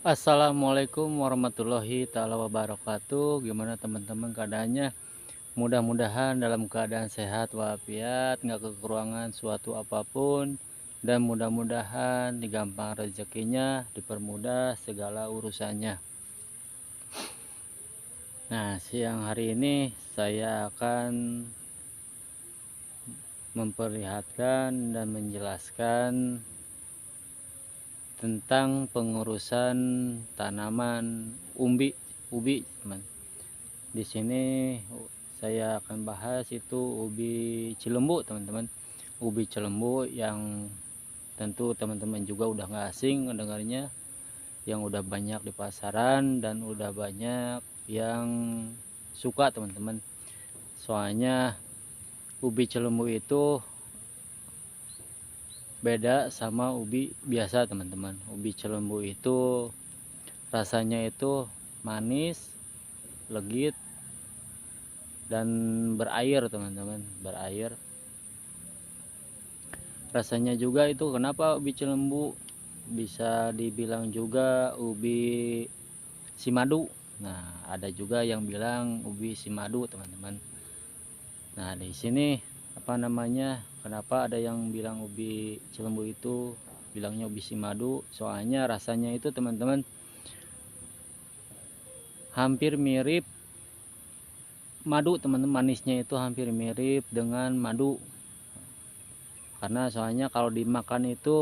Assalamualaikum warahmatullahi taala wabarakatuh. Gimana teman-teman keadaannya? Mudah-mudahan dalam keadaan sehat walafiat, nggak kekurangan suatu apapun, dan mudah-mudahan digampang rezekinya, dipermudah segala urusannya. Nah, siang hari ini saya akan memperlihatkan dan menjelaskan tentang pengurusan tanaman ubi, teman. Di sini saya akan bahas itu ubi cilembu, teman-teman. Ubi cilembu yang tentu teman-teman juga udah nggak asing mendengarnya, yang udah banyak di pasaran dan udah banyak yang suka, teman-teman. Soalnya ubi cilembu itu beda sama ubi biasa, teman-teman. Ubi cilembu itu rasanya itu manis, legit, dan berair, teman-teman. Berair. Rasanya juga itu kenapa ubi cilembu bisa dibilang juga ubi simadu. Nah, ada juga yang bilang ubi simadu, teman-teman. Nah, di sini apa namanya, kenapa ada yang bilang ubi cilembu itu bilangnya ubi simadu? Soalnya rasanya itu, teman-teman, hampir mirip madu, teman-teman. Manisnya itu hampir mirip dengan madu. Karena soalnya kalau dimakan itu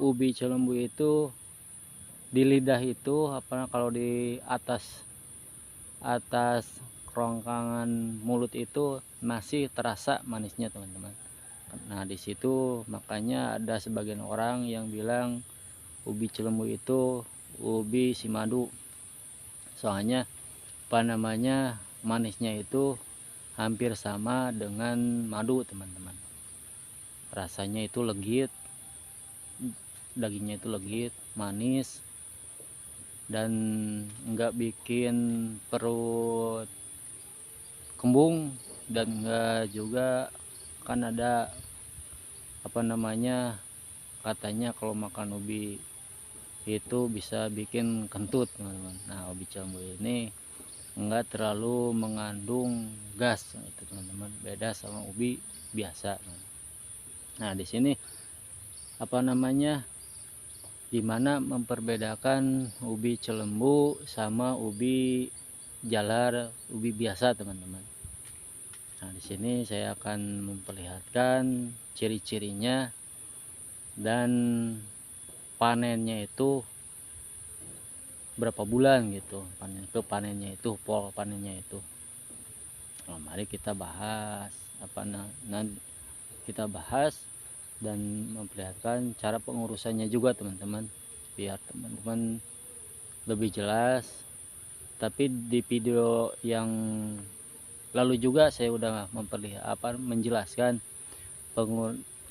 ubi cilembu itu di lidah itu kalau di atas atas kerongkongan mulut itu masih terasa manisnya, teman-teman. Nah, di situ makanya ada sebagian orang yang bilang ubi cilembu itu ubi simadu. Soalnya apa namanya, manisnya itu hampir sama dengan madu, teman-teman. Rasanya itu legit, dagingnya itu legit, manis, dan enggak bikin perut kembung, dan enggak juga kan ada apa namanya, katanya kalau makan ubi itu bisa bikin kentut, teman-teman. Nah, ubi jambu ini enggak terlalu mengandung gas itu, teman-teman. Beda sama ubi biasa. Nah, di sini apa namanya, dimana memperbedakan ubi cilembu sama ubi jalar, ubi biasa, teman-teman. Nah, di sini saya akan memperlihatkan ciri-cirinya dan panennya itu berapa bulan gitu, panennya itu, pola panennya itu. Nah, mari kita bahas kita bahas dan memperlihatkan cara pengurusannya juga, teman-teman, biar teman-teman lebih jelas. Tapi di video yang lalu juga saya udah menjelaskan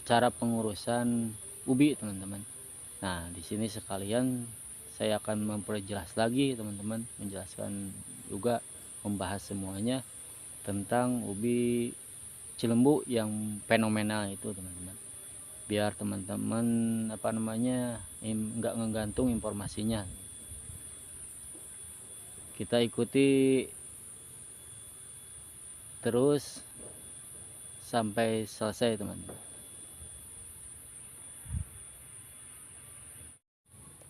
cara pengurusan ubi, teman-teman. Nah, di sini sekalian saya akan memperjelas lagi, teman-teman, menjelaskan juga, membahas semuanya tentang ubi cilembu yang fenomenal itu, teman-teman. Biar teman-teman apa namanya, nggak ngegantung informasinya. Kita ikuti terus sampai selesai, teman-teman.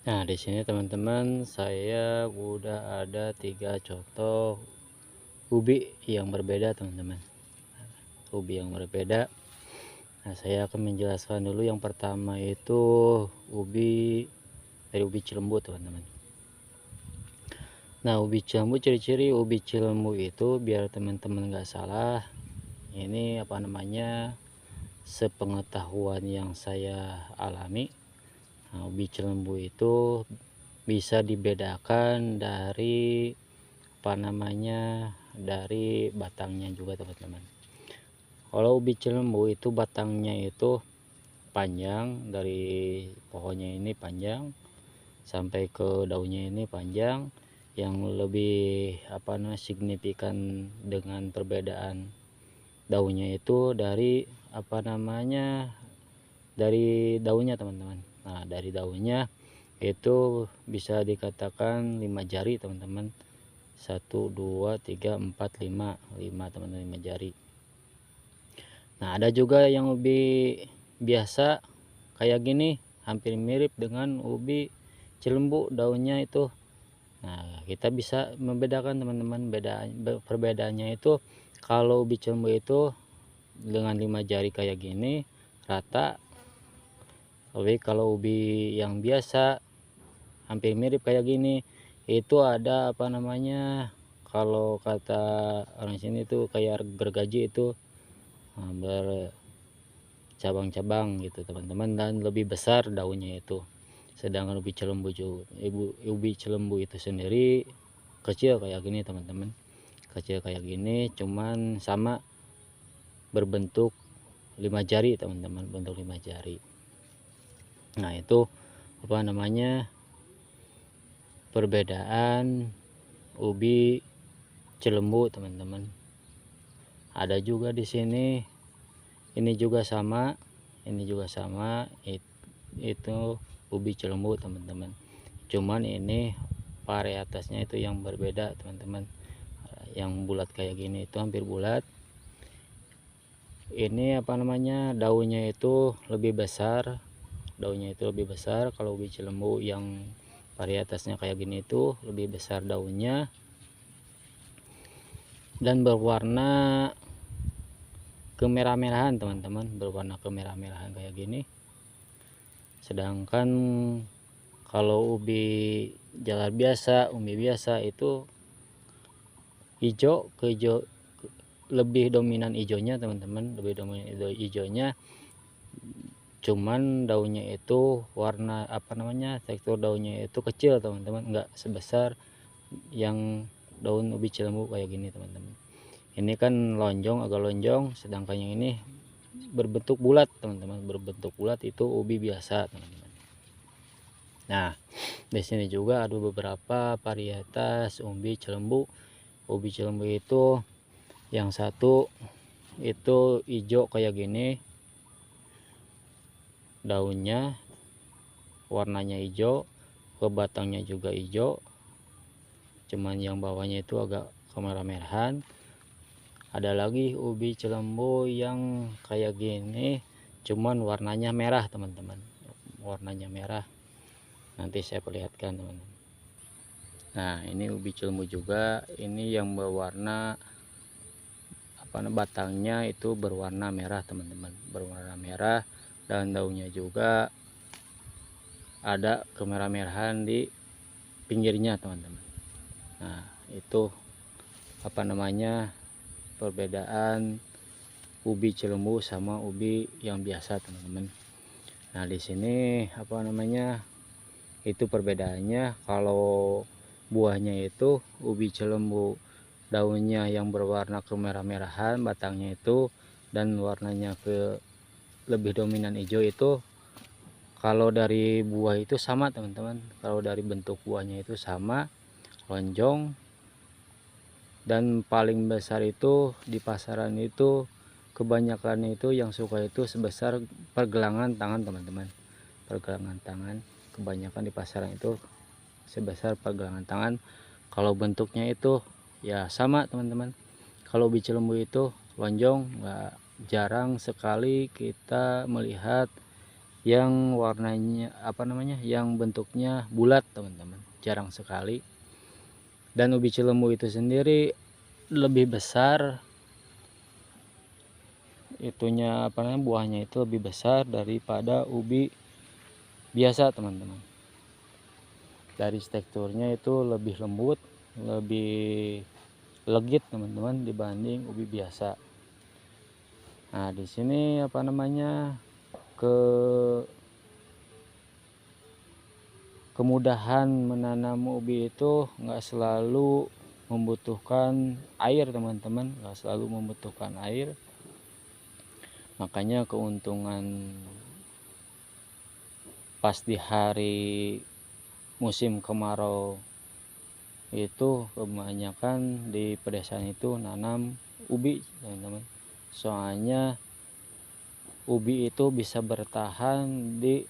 Nah, di sini teman-teman saya udah ada 3 contoh ubi yang berbeda, teman-teman. Ubi yang berbeda. Nah, saya akan menjelaskan dulu yang pertama itu ubi dari ubi cilembu, teman-teman. Nah, ubi cilembu, ciri-ciri ubi cilembu itu biar teman-teman nggak salah, ini apa namanya, sepengetahuan yang saya alami. Nah, ubi cilembu itu bisa dibedakan dari apa namanya, dari batangnya juga, teman-teman. Kalau ubi cilembu itu batangnya itu panjang, dari pohonnya ini panjang sampai ke daunnya ini panjang. Yang lebih apa namanya, signifikan dengan perbedaan daunnya itu dari apa namanya, dari daunnya, teman-teman. Nah, dari daunnya itu bisa dikatakan 5 jari teman-teman. 1 2 3 4 5 teman-teman, 5 jari. Nah ada juga yang ubi biasa kayak gini, hampir mirip dengan ubi cilembu daunnya itu. Nah kita bisa membedakan teman-teman, perbedaannya itu kalau ubi cilembu itu dengan 5 jari kayak gini rata, tapi kalau ubi yang biasa hampir mirip kayak gini itu ada apa namanya, kalau kata orang sini itu kayak gergaji itu, bercabang-cabang gitu teman-teman, dan lebih besar daunnya itu. Sedangkan ubi cilembu itu sendiri kecil kayak gini teman-teman, kecil kayak gini, cuman sama berbentuk 5 jari teman-teman, bentuk 5 jari. Nah itu apa namanya, perbedaan ubi cilembu teman-teman. Ada juga di sini, ini juga sama, itu ubi cilembu teman-teman, cuman ini varietasnya itu yang berbeda teman-teman. Yang bulat kayak gini itu hampir bulat, ini apa namanya, daunnya itu lebih besar, kalau ubi cilembu yang varietasnya kayak gini itu lebih besar daunnya dan berwarna kemerah-merahan teman-teman, berwarna kemerah-merahan kayak gini. Sedangkan kalau ubi jalar biasa, itu hijau, lebih dominan hijaunya teman-teman, hijaunya, cuman daunnya itu warna apa namanya, tekstur daunnya itu kecil teman-teman, enggak sebesar yang daun ubi cilembu kayak gini teman-teman. Ini kan lonjong, agak lonjong, sedangkan yang ini berbentuk bulat teman-teman, berbentuk bulat itu ubi biasa teman-teman. Nah di sini juga ada beberapa varietas ubi cilembu. Ubi cilembu itu yang satu itu hijau kayak gini, daunnya warnanya hijau, ke batangnya juga hijau, cuman yang bawahnya itu agak kemerah-merahan. Ada lagi ubi cilembu yang kayak gini, cuman warnanya merah teman-teman, warnanya merah, nanti saya perlihatkan teman-teman. Nah ini ubi cilembu juga, ini yang berwarna apa, batangnya itu berwarna merah teman-teman, berwarna merah, dan daunnya juga ada kemerah-merahan di pinggirnya teman-teman. Nah itu apa namanya, perbedaan ubi cilembu sama ubi yang biasa teman-teman. Nah di sini apa namanya, itu perbedaannya, kalau buahnya itu ubi cilembu daunnya yang berwarna kemerah-merahan batangnya itu, dan warnanya lebih dominan hijau itu, kalau dari buah itu sama teman-teman, kalau dari bentuk buahnya itu sama, lonjong, dan paling besar itu di pasaran itu kebanyakan itu yang suka itu sebesar pergelangan tangan teman-teman, pergelangan tangan, kebanyakan di pasaran itu sebesar pergelangan tangan. Kalau bentuknya itu ya sama teman-teman, kalau ubi cilembu itu lonjong, nggak, jarang sekali kita melihat yang warnanya apa namanya, yang bentuknya bulat teman-teman, jarang sekali. Dan ubi cilembu itu sendiri lebih besar itunya, apa namanya, buahnya itu lebih besar daripada ubi biasa teman-teman. Dari teksturnya itu lebih lembut, lebih legit teman-teman dibanding ubi biasa. Nah di sini apa namanya, kemudahan menanam ubi itu nggak selalu membutuhkan air teman-teman, nggak selalu membutuhkan air. Makanya keuntungan pas di hari musim kemarau itu kebanyakan di pedesaan itu nanam ubi teman-teman. Soalnya ubi itu bisa bertahan di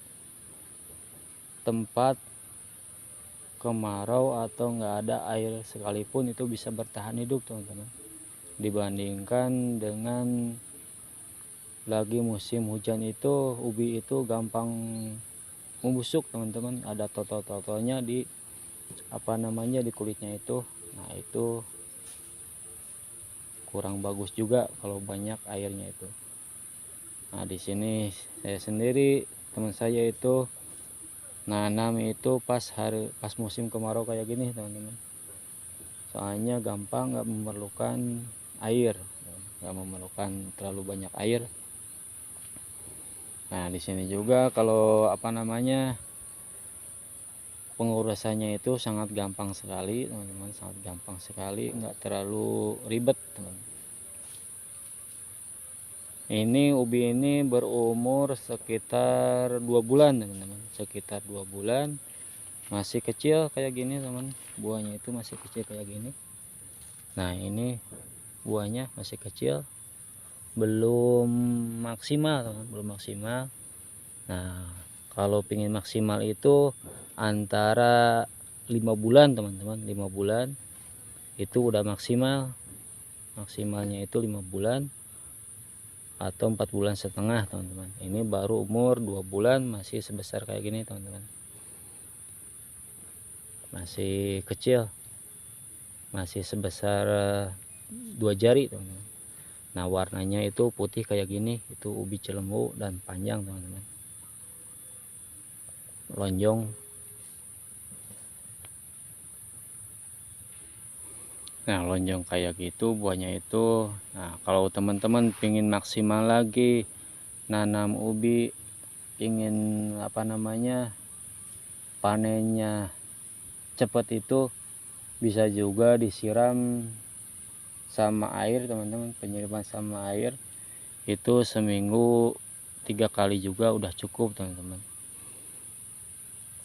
tempat kemarau atau nggak ada air sekalipun itu bisa bertahan hidup teman-teman, dibandingkan dengan lagi musim hujan itu ubi itu gampang membusuk teman-teman, ada total-totalnya di di kulitnya itu. Nah itu kurang bagus juga kalau banyak airnya itu. Nah di sini saya sendiri, teman saya itu nanam itu pas musim kemarau kayak gini teman-teman, soalnya gampang, nggak memerlukan air, nggak memerlukan terlalu banyak air. Nah di sini juga kalau pengurusannya itu sangat gampang sekali teman-teman, sangat gampang sekali, nggak terlalu ribet teman. Ini ubi ini berumur sekitar 2 bulan teman-teman, sekitar 2 bulan, masih kecil kayak gini teman, buahnya itu masih kecil kayak gini. Nah ini buahnya masih kecil, belum maksimal teman, belum maksimal. Nah kalau pengen maksimal itu antara 5 bulan teman-teman, 5 bulan itu udah maksimal. Maksimalnya itu 5 bulan atau 4 bulan setengah teman-teman. Ini baru umur 2 bulan masih sebesar kayak gini teman-teman, masih kecil, masih sebesar 2 jari teman-teman. Nah warnanya itu putih kayak gini, itu ubi cilembu dan panjang teman-teman, lonjong. Nah lonjong kayak gitu buahnya itu. Nah kalau teman-teman pingin maksimal lagi nanam ubi, ingin panennya cepat, itu bisa juga disiram sama air teman-teman. Penyiraman sama air itu seminggu 3 kali juga udah cukup teman-teman,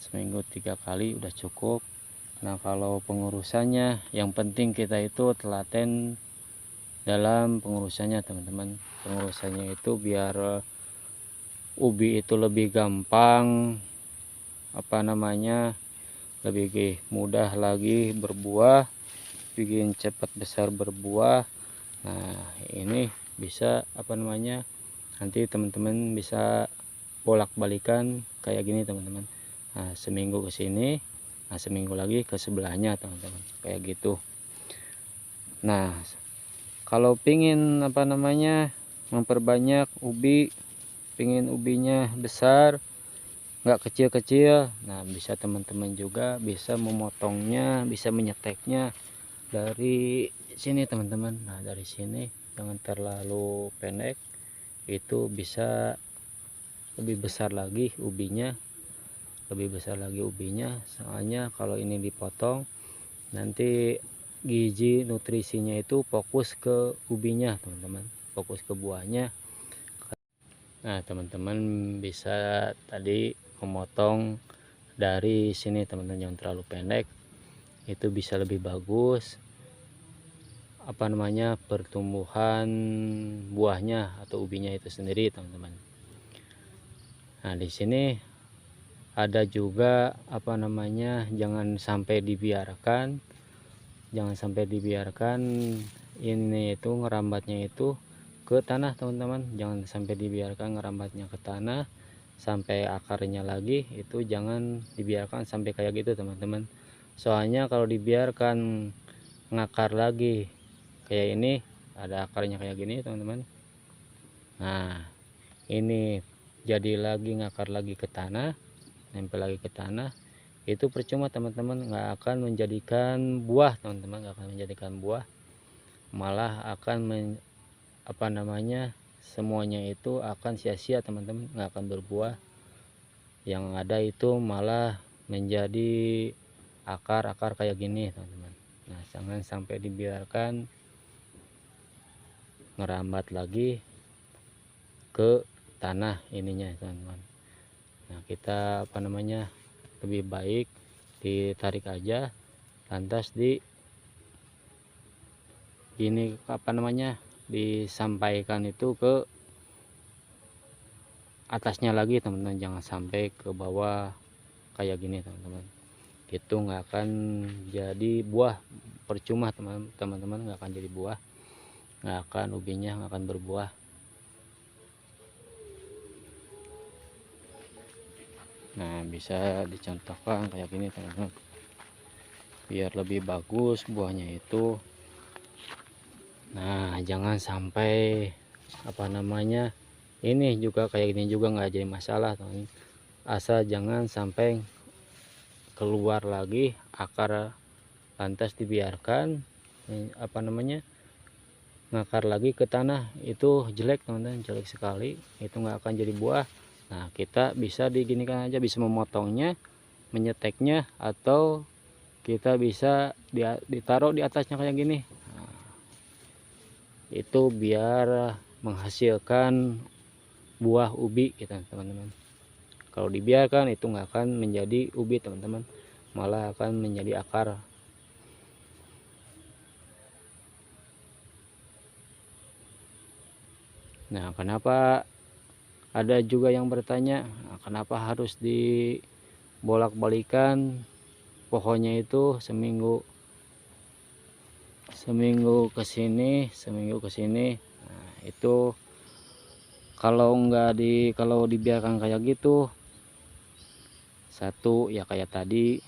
seminggu 3 kali udah cukup. Nah kalau pengurusannya, yang penting kita itu telaten dalam pengurusannya teman-teman. Pengurusannya itu biar ubi itu lebih gampang lebih mudah lagi berbuah, bikin cepat besar berbuah. Nah ini bisa nanti teman-teman bisa bolak-balikan kayak gini teman-teman. Nah seminggu ke sini, nah seminggu lagi ke sebelahnya teman-teman, kayak gitu. Nah kalau pingin memperbanyak ubi, pingin ubinya besar, nggak kecil-kecil, nah bisa teman-teman juga bisa memotongnya, bisa menyeteknya dari sini teman-teman. Nah dari sini jangan terlalu pendek, itu bisa lebih besar lagi ubinya, soalnya kalau ini dipotong nanti gizi nutrisinya itu fokus ke ubinya teman-teman, fokus ke buahnya. Nah teman-teman bisa tadi memotong dari sini teman-teman, yang terlalu pendek, itu bisa lebih bagus pertumbuhan buahnya atau ubinya itu sendiri teman-teman. Nah di sini ada juga jangan sampai dibiarkan ini itu ngerambatnya itu ke tanah teman-teman, jangan sampai dibiarkan ngerambatnya ke tanah sampai akarnya lagi, itu jangan dibiarkan sampai kayak gitu teman-teman. Soalnya kalau dibiarkan ngakar lagi kayak ini, ada akarnya kayak gini teman-teman, nah ini jadi lagi ngakar lagi ke tanah, nempel lagi ke tanah, itu percuma teman-teman, nggak akan menjadikan buah teman-teman, nggak akan menjadikan buah, malah akan semuanya itu akan sia-sia teman-teman, nggak akan berbuah. Yang ada itu malah menjadi akar-akar kayak gini teman-teman. Nah jangan sampai dibiarkan ngerambat lagi ke tanah ininya teman-teman. Nah kita lebih baik ditarik aja, lantas disampaikan itu ke atasnya lagi teman-teman, jangan sampai ke bawah kayak gini teman-teman. itu nggak akan jadi buah, percuma teman-teman, nggak akan jadi buah, nggak akan, ubinya nggak akan berbuah. Nah, bisa dicontohkan kayak gini teman-teman, biar lebih bagus buahnya itu. Nah, jangan sampai apa namanya, ini juga kayak gini juga nggak jadi masalah teman, asal jangan sampai keluar lagi akar, lantas dibiarkan apa namanya, ngakar lagi ke tanah, itu jelek teman-teman, jelek sekali, itu nggak akan jadi buah. Nah, kita bisa diginikan aja, bisa memotongnya, menyeteknya, atau kita bisa ditaruh di atasnya kayak gini. Nah, itu biar menghasilkan buah ubi gitu teman-teman. Kalau dibiarkan itu nggak akan menjadi ubi teman-teman, malah akan menjadi akar. Nah, kenapa ada juga yang bertanya, kenapa harus dibolak-balikan pohonnya itu seminggu ke sini, seminggu ke sini. Nah, itu kalau dibiarkan kayak gitu, satu ya kayak tadi,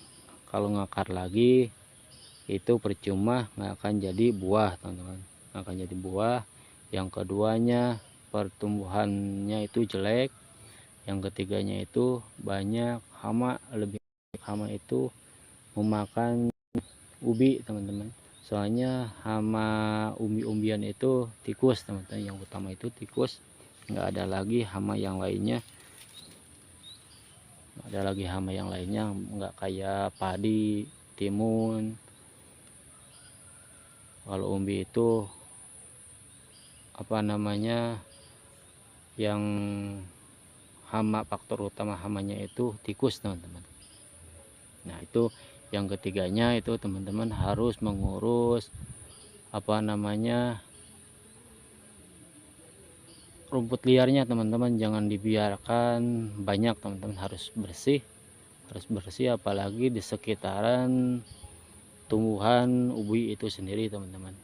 kalau ngakar lagi itu percuma, nggak akan jadi buah teman-teman, nggak akan jadi buah. Yang keduanya, pertumbuhannya itu jelek. Yang ketiganya itu banyak hama, lebih hama itu memakan ubi teman-teman. Soalnya hama umbi-umbian itu tikus teman-teman, yang utama itu tikus, nggak ada lagi hama yang lainnya, nggak kayak padi, timun. Kalau umbi itu apa namanya, yang hama, faktor utama hamanya itu tikus teman-teman. Nah, itu yang ketiganya itu teman-teman harus mengurus apa namanya, rumput liarnya teman-teman, jangan dibiarkan banyak teman-teman, harus bersih, apalagi di sekitaran tumbuhan ubi itu sendiri teman-teman.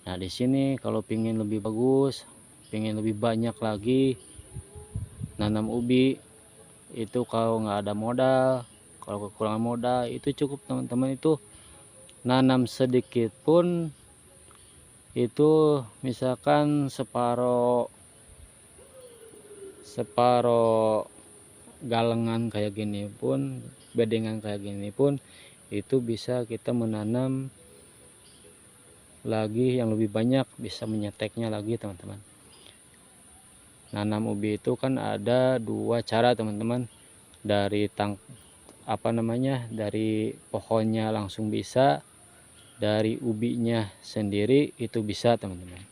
Nah, di sini kalau pingin lebih bagus, pingin lebih banyak lagi nanam ubi itu, kalau nggak ada modal, kalau kekurangan modal, itu cukup teman-teman, itu nanam sedikit pun, itu misalkan separuh galengan kayak gini pun, bedengan kayak gini pun, itu bisa kita menanam lagi yang lebih banyak, bisa menyeteknya lagi teman-teman. Nanam ubi itu kan ada dua cara teman-teman, dari dari pohonnya langsung bisa, dari ubinya sendiri itu bisa teman-teman.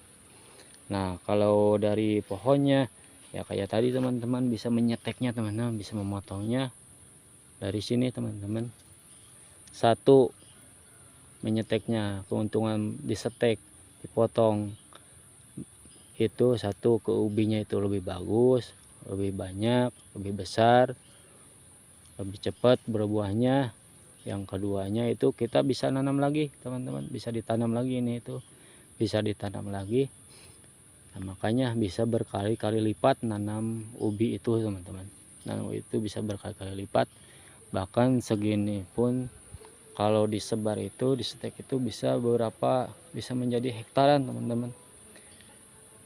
Nah, kalau dari pohonnya ya kayak tadi teman-teman, bisa menyeteknya teman-teman, bisa memotongnya dari sini teman-teman. Satu, menyeteknya, keuntungan disetek, dipotong itu satu, ke ubinya itu lebih bagus, lebih banyak, lebih besar, lebih cepat berbuahnya. Yang keduanya itu kita bisa nanam lagi teman-teman, bisa ditanam lagi, ini itu bisa ditanam lagi. Nah, makanya bisa berkali-kali lipat nanam ubi itu teman-teman, nanam itu bisa berkali-kali lipat, bahkan segini pun kalau disebar itu, disetek itu bisa bisa menjadi hektaran teman-teman.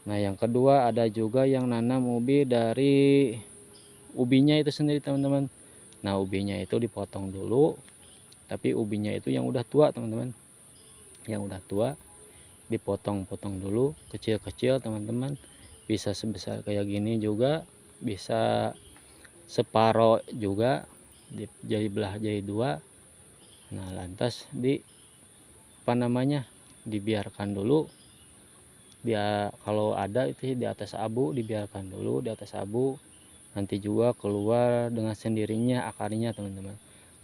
Nah, yang kedua ada juga yang nanam ubi dari ubinya itu sendiri teman-teman. Nah, ubinya itu dipotong dulu, tapi ubinya itu yang udah tua teman-teman, yang udah tua dipotong-potong dulu kecil-kecil teman-teman, bisa sebesar kayak gini juga, bisa separoh juga, jadi belah jadi dua. Nah, lantas dibiarkan dulu, dia kalau ada itu di atas abu, dibiarkan dulu di atas abu, nanti juga keluar dengan sendirinya akarnya teman-teman.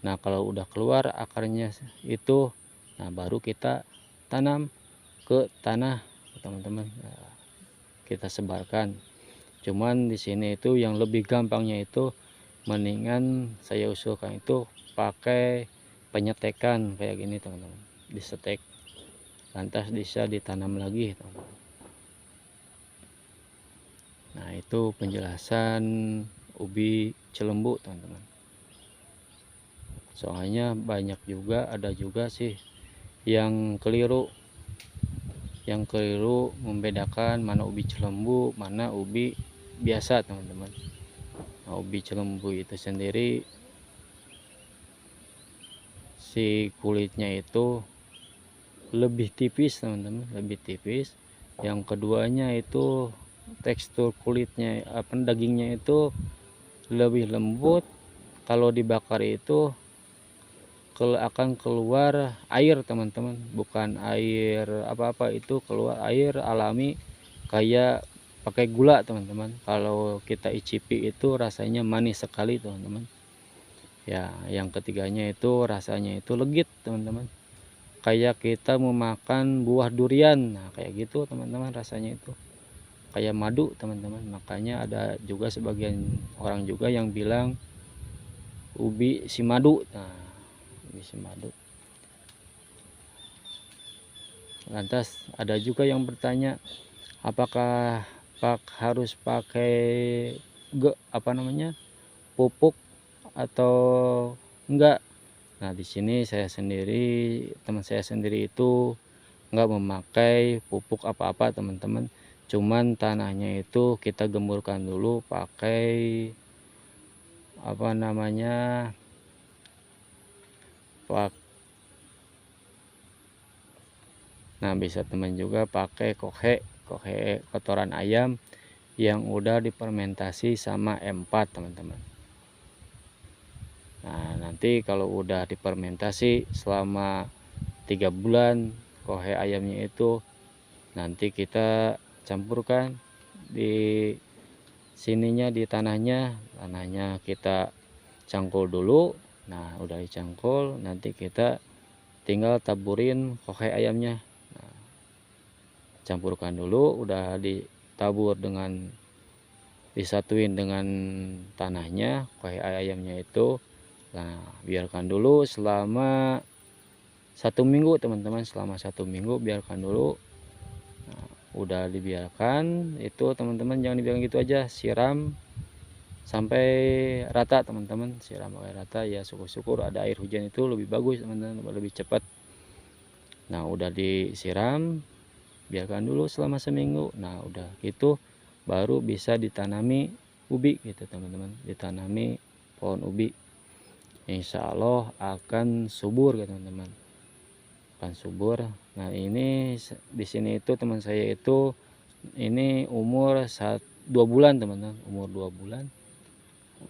Nah, kalau udah keluar akarnya itu, nah baru kita tanam ke tanah teman-teman. Nah, kita sebarkan. Cuman di sini itu yang lebih gampangnya itu, mendingan saya usulkan itu pakai penyetekan kayak gini teman-teman, disetek lantas bisa ditanam lagi teman-teman. Nah itu penjelasan ubi Cilembu teman-teman. Soalnya banyak juga, ada juga sih yang keliru membedakan mana ubi Cilembu, mana ubi biasa teman-teman. Nah, ubi Cilembu itu sendiri si kulitnya itu lebih tipis teman-teman, lebih tipis. Yang keduanya itu tekstur kulitnya dagingnya itu lebih lembut. Kalau dibakar itu akan keluar air teman-teman, bukan air apa-apa, itu keluar air alami kayak pakai gula teman-teman. Kalau kita icipi itu rasanya manis sekali teman-teman. Ya, yang ketiganya itu rasanya itu legit teman-teman, kayak kita memakan buah durian. Nah kayak gitu teman-teman, rasanya itu kayak madu teman-teman. Makanya ada juga sebagian orang juga yang bilang ubi si madu. Nah, ubi si madu. Lantas ada juga yang bertanya, apakah harus pakai pupuk atau enggak? Nah di sini teman saya sendiri itu enggak memakai pupuk apa-apa teman-teman. Cuman tanahnya itu kita gemburkan dulu pakai nah bisa teman juga pakai kohe kotoran ayam yang udah difermentasi sama M4 teman-teman. Nah nanti kalau udah difermentasi selama 3 bulan kohe ayamnya itu, nanti kita campurkan di sininya, di tanahnya kita cangkul dulu. Nah udah dicangkul, nanti kita tinggal taburin kohe ayamnya. Nah, campurkan dulu, udah ditabur disatuin dengan tanahnya kohe ayamnya itu. Nah biarkan dulu selama 1 minggu teman-teman, selama 1 minggu biarkan dulu. Nah, udah dibiarkan itu teman-teman, jangan dibiarkan gitu aja, siram sampai rata teman-teman, siram sampai rata. Ya syukur-syukur ada air hujan, itu lebih bagus teman-teman, lebih cepat. Nah udah disiram, biarkan dulu selama seminggu. Nah udah gitu baru bisa ditanami ubi gitu teman-teman, ditanami pohon ubi. Insya Allah akan subur gitu teman-teman, akan subur. Nah ini di sini itu teman saya itu ini umur 2 bulan teman-teman, umur 2 bulan.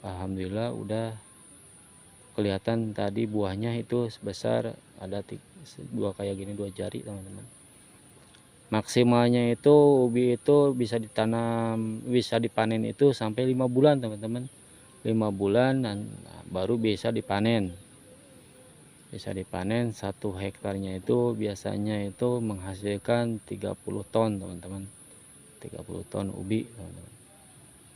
Alhamdulillah udah kelihatan tadi buahnya itu sebesar ada dua kayak gini, 2 jari teman-teman. Maksimalnya itu ubi itu bisa ditanam, bisa dipanen itu sampai 5 bulan teman-teman. 5 bulan dan baru bisa dipanen. Bisa dipanen, 1 hektarnya itu biasanya itu menghasilkan 30 ton teman-teman. 30 ton ubi teman-teman.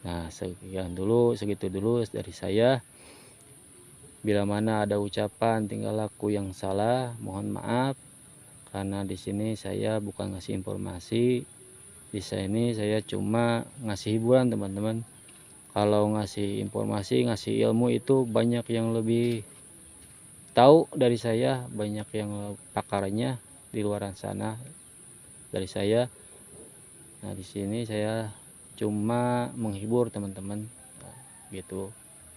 Nah segitu dulu dari saya. Bila mana ada ucapan tingkah laku yang salah, mohon maaf. Karena di sini saya bukan ngasih informasi, di sini saya cuma ngasih hiburan teman-teman. Kalau ngasih informasi, ngasih ilmu itu banyak yang lebih tahu dari saya, banyak yang pakarnya di luar sana dari saya. Nah di sini saya cuma menghibur teman-teman, nah, gitu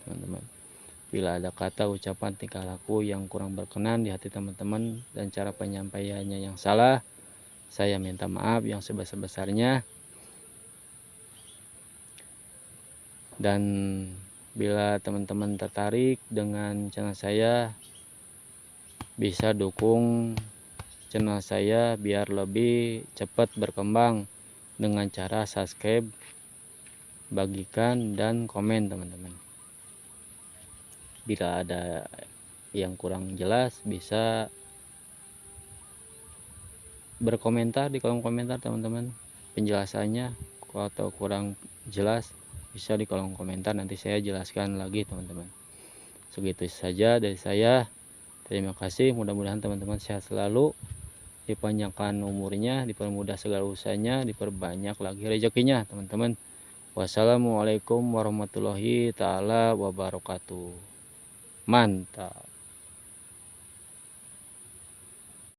teman-teman. Bila ada kata, ucapan, tingkah laku yang kurang berkenan di hati teman-teman dan cara penyampaiannya yang salah, saya minta maaf yang sebesar-besarnya. Dan bila teman-teman tertarik dengan channel saya, bisa dukung channel saya biar lebih cepat berkembang dengan cara subscribe, bagikan, dan komen teman-teman. Bila ada yang kurang jelas bisa berkomentar di kolom komentar teman-teman, penjelasannya atau kurang jelas bisa di kolom komentar, nanti saya jelaskan lagi teman-teman. Segitu saja dari saya. Terima kasih, mudah-mudahan teman-teman sehat selalu, dipanjangkan umurnya, dipermudah segala usahanya, diperbanyak lagi rezekinya teman-teman. Wassalamualaikum warahmatullahi taala wabarakatuh. Mantap.